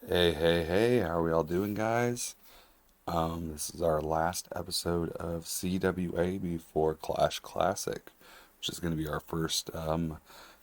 Hey, hey, hey, how are we all doing, guys? This is our last episode of CWA before Clash Classic, which is going to be our first,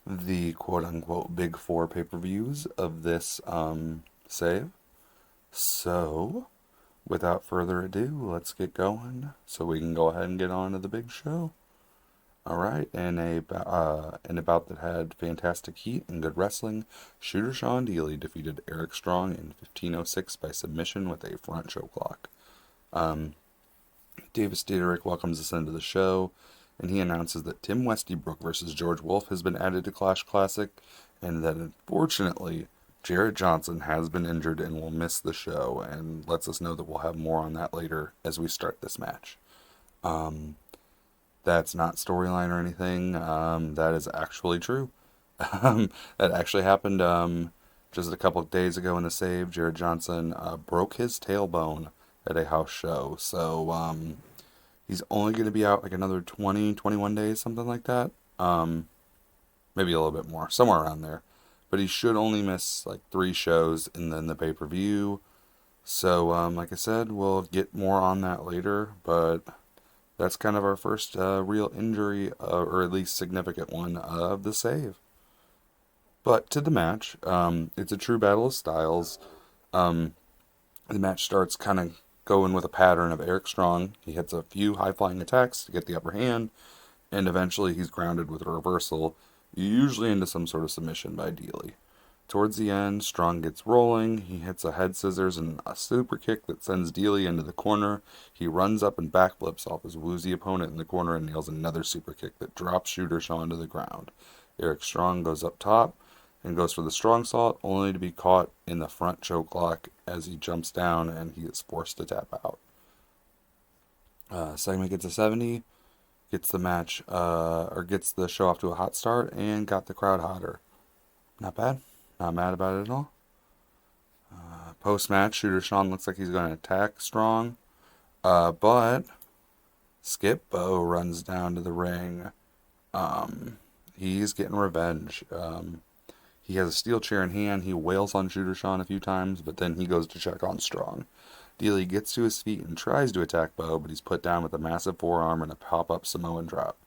the quote-unquote Big Four pay-per-views of this, save. So, without further ado, let's get going so we can go ahead and get on to the big show. All right, in a bout that had fantastic heat and good wrestling, Shooter Sean Dealey defeated Eric Strong in 15:06 by submission with a front choke lock. Um, Davis Dietrich welcomes us into the show, and he announces that Tim Westybrook versus George Wolf has been added to Clash Classic, and that unfortunately Jarrett Johnson has been injured and will miss the show, and lets us know that we'll have more on that later as we start this match. Um, that's not storyline or anything. That is actually true. That actually happened just a couple of days ago in the save. Jared Johnson broke his tailbone at a house show. So he's only going to be out like another 20, 21 days, something like that. Maybe a little bit more, somewhere around there. But he should only miss like 3 shows and then the pay-per-view. So, like I said, we'll get more on that later. But that's kind of our first real injury, or at least significant one, of the save. But to the match, it's a true battle of styles. Um, the match starts kind of going with a pattern of Eric Strong. He hits a few high flying attacks to get the upper hand, and eventually he's grounded with a reversal, usually into some sort of submission by Dealey. Towards the end, Strong gets rolling. He hits a head scissors and a super kick that sends Dealey into the corner. He runs up and backflips off his woozy opponent in the corner and nails another super kick that drops Shooter Shaw to the ground. Eric Strong goes up top and goes for the strong salt, only to be caught in the front choke lock as he jumps down and he is forced to tap out. Segment gets a 70, gets the match, or gets the show off to a hot start, and got the crowd hotter. Not bad. Not mad about it at all. Post match, Shooter Sean looks like he's going to attack Strong, but Skip Bo runs down to the ring. He's getting revenge. He has a steel chair in hand. He wails on Shooter Sean a few times, but then he goes to check on Strong. Dealey gets to his feet and tries to attack Bo, but he's put down with a massive forearm and a pop-up Samoan drop.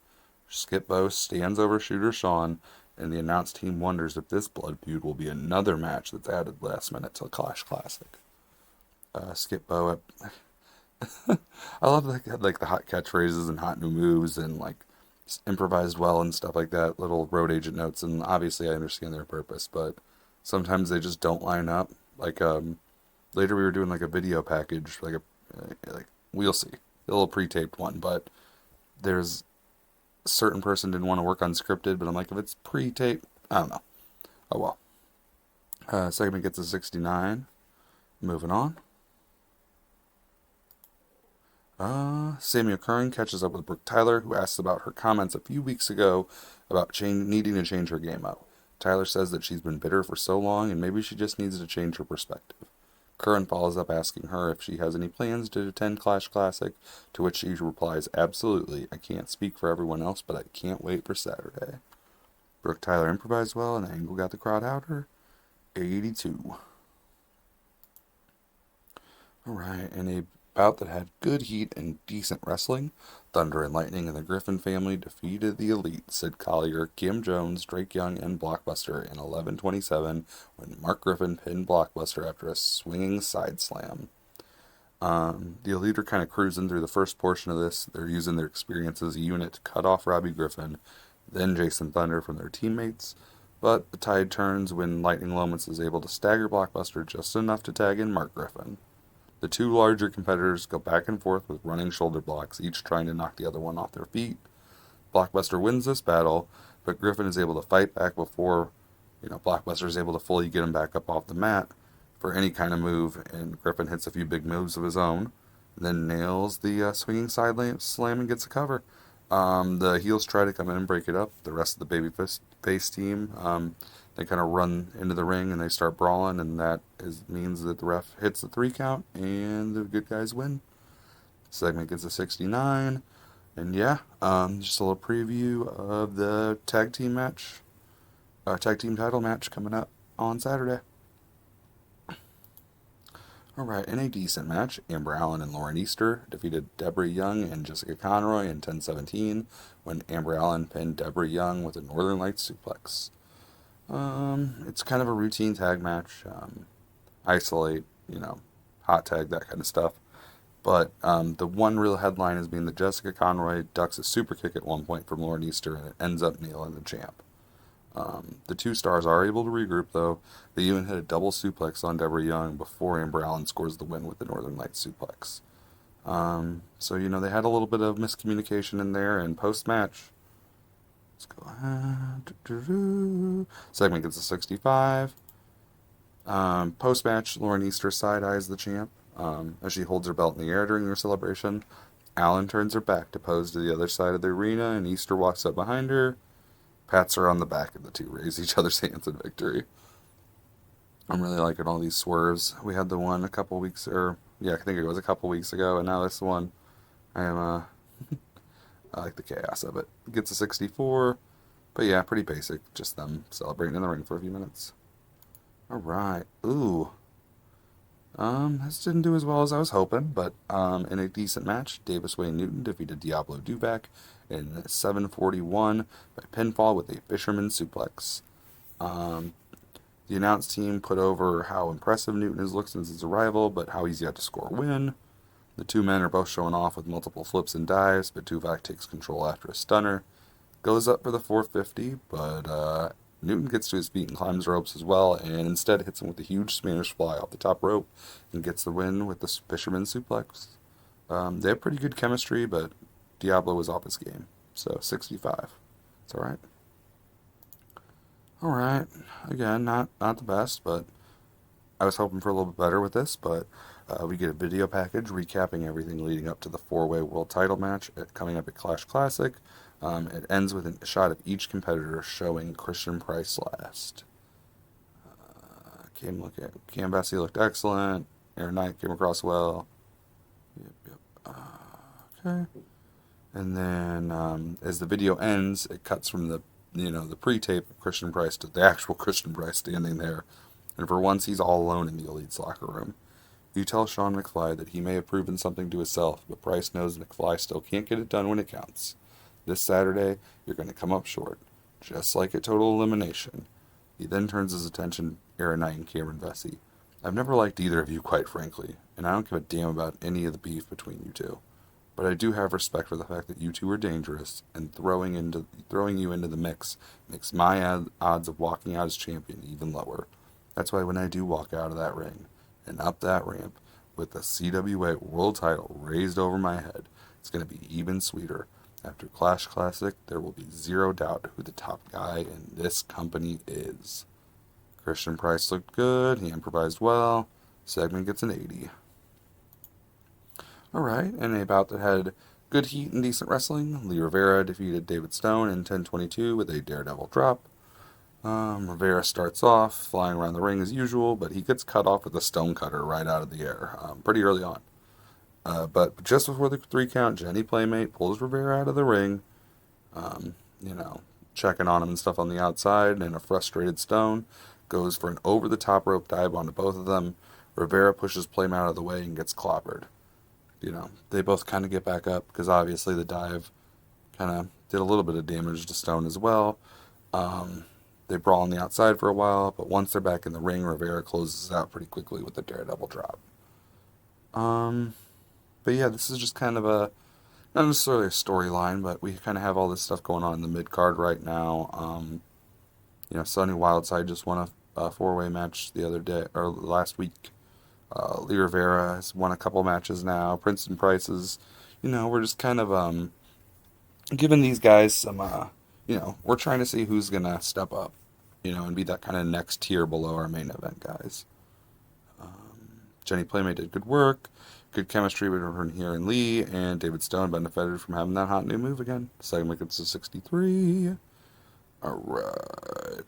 Skip Bo stands over Shooter Sean, and the announce team wonders if this blood feud will be another match that's added last minute to Clash Classic. Skip Bo, I love like the hot catchphrases and hot new moves and like improvised well and stuff like that. Little road agent notes, and obviously I understand their purpose, but sometimes they just don't line up. Like later we were doing like a video package, like we'll see, a little pre-taped one, but there's a certain person didn't want to work unscripted, but I'm like, if it's pre-taped, I don't know. Oh well. Segment gets a 69. Moving on. Samuel Curran catches up with Brooke Tyler, who asks about her comments a few weeks ago about needing to change her game up. Tyler says that she's been bitter for so long and maybe she just needs to change her perspective. Curran follows up asking her if she has any plans to attend Clash Classic, to which she replies, "Absolutely. I can't speak for everyone else, but I can't wait for Saturday." Brooke Tyler improvised well and the angle got the crowd outer. 82. Alright, in a bout that had good heat and decent wrestling, Thunder and Lightning and the Griffin family defeated the Elite, Sid Collier, Kim Jones, Drake Young, and Blockbuster in 11:27 when Mark Griffin pinned Blockbuster after a swinging side slam. The Elite are kind of cruising through the first portion of this. They're using their experience as a unit to cut off Robbie Griffin, then Jason Thunder from their teammates. But the tide turns when Lightning Lomas is able to stagger Blockbuster just enough to tag in Mark Griffin. The two larger competitors go back and forth with running shoulder blocks, each trying to knock the other one off their feet. Blockbuster wins this battle, but Griffin is able to fight back before, Blockbuster is able to fully get him back up off the mat for any kind of move, and Griffin hits a few big moves of his own, then nails the swinging side slam and gets a cover. The heels try to come in and break it up. The rest of the baby face team, they kind of run into the ring and they start brawling, and means that the ref hits the 3 count and the good guys win. Segment gets a 69, and yeah, just a little preview of the tag team title match coming up on Saturday. Alright, in a decent match, Amber Allen and Lauren Easter defeated Deborah Young and Jessica Conroy in 10-17 when Amber Allen pinned Deborah Young with a Northern Lights suplex. It's kind of a routine tag match. Isolate, hot tag, that kind of stuff. But the one real headline is being that Jessica Conroy ducks a super kick at one point from Lauren Easter and it ends up nailing the champ. The two stars are able to regroup, though. They even hit a double suplex on Deborah Young before Amber Allen scores the win with the Northern Lights suplex. So, they had a little bit of miscommunication in there, and post-match, let's go. Segment gets a 65. Post-match, Lauren Easter side-eyes the champ as she holds her belt in the air during her celebration. Allen turns her back to pose to the other side of the arena, and Easter walks up behind her, pats her on the back, and the two raise each other's hands in victory. I'm really liking all these swerves. We had the one a couple weeks, I think it was a couple weeks ago, and now this one, I am, I like the chaos of it. It gets a 64, but yeah, pretty basic. Just them celebrating in the ring for a few minutes. Alright, ooh. This didn't do as well as I was hoping, but in a decent match, Davis Wayne Newton defeated Diablo Duvac in 7:41 by pinfall with a fisherman suplex. The announce team put over how impressive Newton has looked since his arrival, but how he's yet to score a win. The two men are both showing off with multiple flips and dives, but Duvac takes control after a stunner. Goes up for the 450, but Newton gets to his feet and climbs ropes as well, and instead hits him with a huge Spanish fly off the top rope and gets the win with the fisherman suplex. They have pretty good chemistry, but Diablo was off his game. So 65. It's alright. Alright. Again, not the best, but I was hoping for a little bit better with this, but we get a video package recapping everything leading up to the 4-way world title match coming up at Clash Classic. It ends with a shot of each competitor showing Christian Price last. Cam Bessie looked excellent. Aaron Knight came across well. Yep. Okay. And then as the video ends, it cuts from the pre-tape of Christian Price to the actual Christian Price standing there. And for once, he's all alone in the Elite's locker room. You tell Sean McFly that he may have proven something to himself, but Price knows McFly still can't get it done when it counts. This Saturday, you're going to come up short, just like at Total Elimination. He then turns his attention to Aaron Knight and Cameron Vesey. I've never liked either of you, quite frankly, and I don't give a damn about any of the beef between you two. But I do have respect for the fact that you two are dangerous, and throwing you into the mix makes my odds of walking out as champion even lower. That's why when I do walk out of that ring and up that ramp with the CWA World Title raised over my head, it's going to be even sweeter. After Clash Classic, there will be zero doubt who the top guy in this company is. Christian Price looked good. He improvised well. Segment gets an 80. Alright, in a bout that had good heat and decent wrestling, Lee Rivera defeated David Stone in 10:22 with a daredevil drop. Rivera starts off flying around the ring as usual, but he gets cut off with a stone cutter right out of the air pretty early on. But just before the 3 count, Jenny Playmate pulls Rivera out of the ring, checking on him and stuff on the outside, and a frustrated Stone goes for an over-the-top rope dive onto both of them. Rivera pushes Playmate out of the way and gets clobbered. They both kind of get back up, because obviously the dive kind of did a little bit of damage to Stone as well. They brawl on the outside for a while, but once they're back in the ring, Rivera closes out pretty quickly with a daredevil drop. But yeah, this is just kind of not necessarily a storyline, but we kind of have all this stuff going on in the mid-card right now. Sonny Wildside just won a 4-way match the other day, or last week. Lee Rivera has won a couple matches now. Princeton Price is, we're just kind of giving these guys some, we're trying to see who's going to step up, and be that kind of next tier below our main event guys. Jenny Playmate did good work. Good chemistry between here and Lee, and David Stone benefited from having that hot new move again. Segment gets to 63. Alright.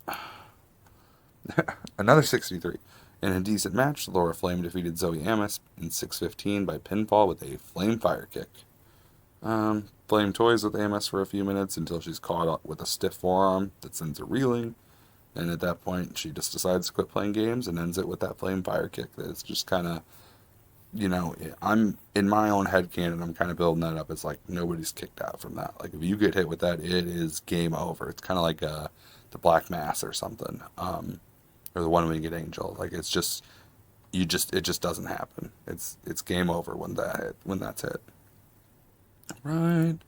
Another 63. In a decent match, Laura Flame defeated Zoe Amos in 6:15 by pinfall with a flame fire kick. Flame toys with Amos for a few minutes until she's caught up with a stiff forearm that sends her reeling. And at that point, she just decides to quit playing games and ends it with that flame fire kick. That's just kind of I'm in my own head canon. I'm kind of building that up. It's like nobody's kicked out from that. Like if you get hit with that, it is game over. It's kind of like the Black Mass or something, or the One Winged Angel. Like it's just it just doesn't happen. It's game over when that's hit. Right.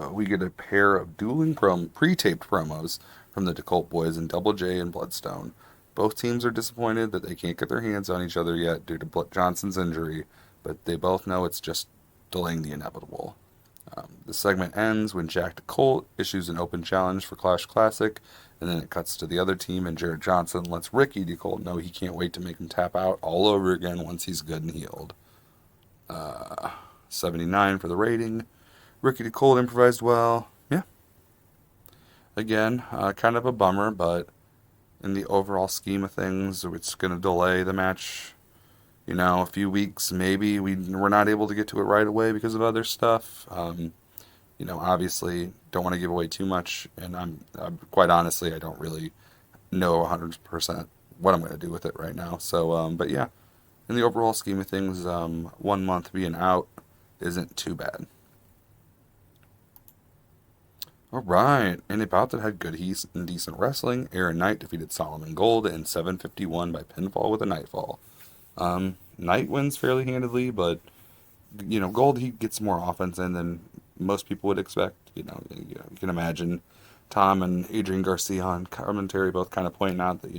We get a pair of pre-taped promos from the Decolt Boys and Double J and Bloodstone. Both teams are disappointed that they can't get their hands on each other yet due to Johnson's injury, but they both know it's just delaying the inevitable. The segment ends when Jack DeColt issues an open challenge for Clash Classic, and then it cuts to the other team, and Jared Johnson lets Ricky DeColt know he can't wait to make him tap out all over again once he's good and healed. 79 for the rating. Ricky DeColt improvised well. Yeah, again, kind of a bummer, but in the overall scheme of things, it's going to delay the match, a few weeks. Maybe we're not able to get to it right away because of other stuff. Obviously, don't want to give away too much, and I'm quite honestly, I don't really know 100% what I'm going to do with it right now. So, but yeah, in the overall scheme of things, 1 month being out isn't too bad. All right, and a bout that had good heat and decent wrestling, Aaron Knight defeated Solomon Gold in 7:51 by pinfall with a Nightfall. Knight wins fairly handedly, but Gold he gets more offense in than most people would expect. You can imagine Tom and Adrian Garcia on commentary both kind of pointing out that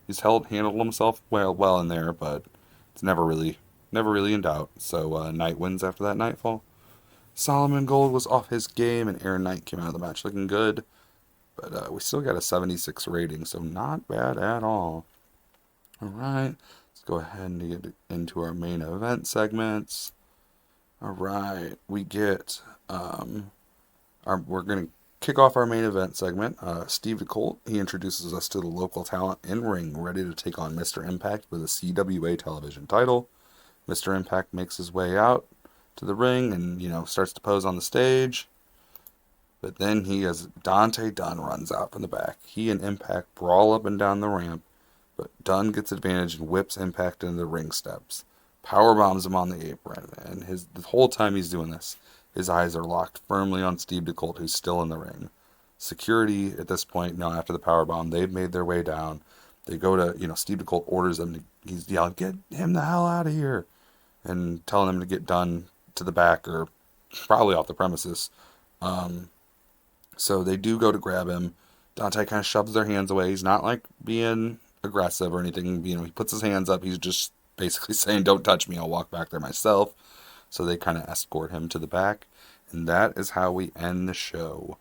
he's handled himself well in there, but it's never really in doubt. So Knight wins after that Nightfall. Solomon Gold was off his game, and Aaron Knight came out of the match looking good. But we still got a 76 rating, so not bad at all. All right, let's go ahead and get into our main event segments. All right, we get we're gonna kick off our main event segment. Steve DeColt he introduces us to the local talent in ring, ready to take on Mr. Impact with a CWA television title. Mr. Impact makes his way out to the ring and starts to pose on the stage. But then Dante Dunn runs out from the back. He and Impact brawl up and down the ramp, but Dunn gets advantage and whips Impact into the ring steps. Power bombs him on the apron, and the whole time he's doing this, his eyes are locked firmly on Steve DeColt, who's still in the ring. Security at this point, after the power bomb, they've made their way down. They go to, Steve DeColt orders them he's yelling, "Get him the hell out of here," and telling them to get Dunn to the back or probably off the premises. So they do go to grab him. Dante kind of shoves their hands away. He's not like being aggressive or anything. He puts his hands up. He's just basically saying, "Don't touch me. I'll walk back there myself." So they kind of escort him to the back, and that is how we end the show.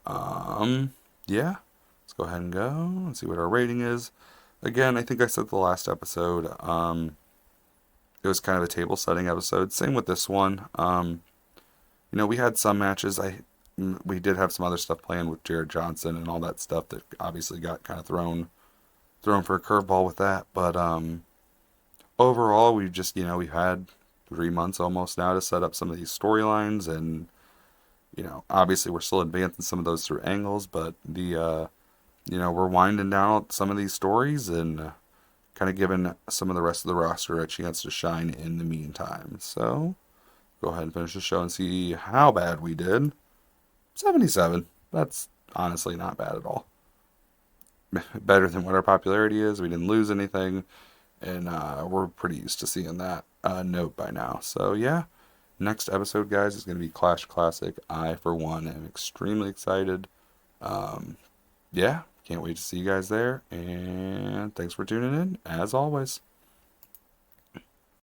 Yeah, let's go ahead and go and see what our rating is. Again, I think I said the last episode. It was kind of a table setting episode. Same with this one. We had some matches. We did have some other stuff playing with Jared Johnson and all that stuff that obviously got kind of thrown for a curveball with that. But overall, we just we've had 3 months almost now to set up some of these storylines, and obviously we're still advancing some of those through angles, but we're winding down some of these stories and kind of giving some of the rest of the roster a chance to shine in the meantime. So go ahead and finish the show and see how bad we did. 77. That's honestly not bad at all. Better than what our popularity is. We didn't lose anything, and we're pretty used to seeing that note by now. So yeah, next episode, guys, is going to be Clash Classic. I, for one, am extremely excited. Yeah, can't wait to see you guys there, and thanks for tuning in, as always.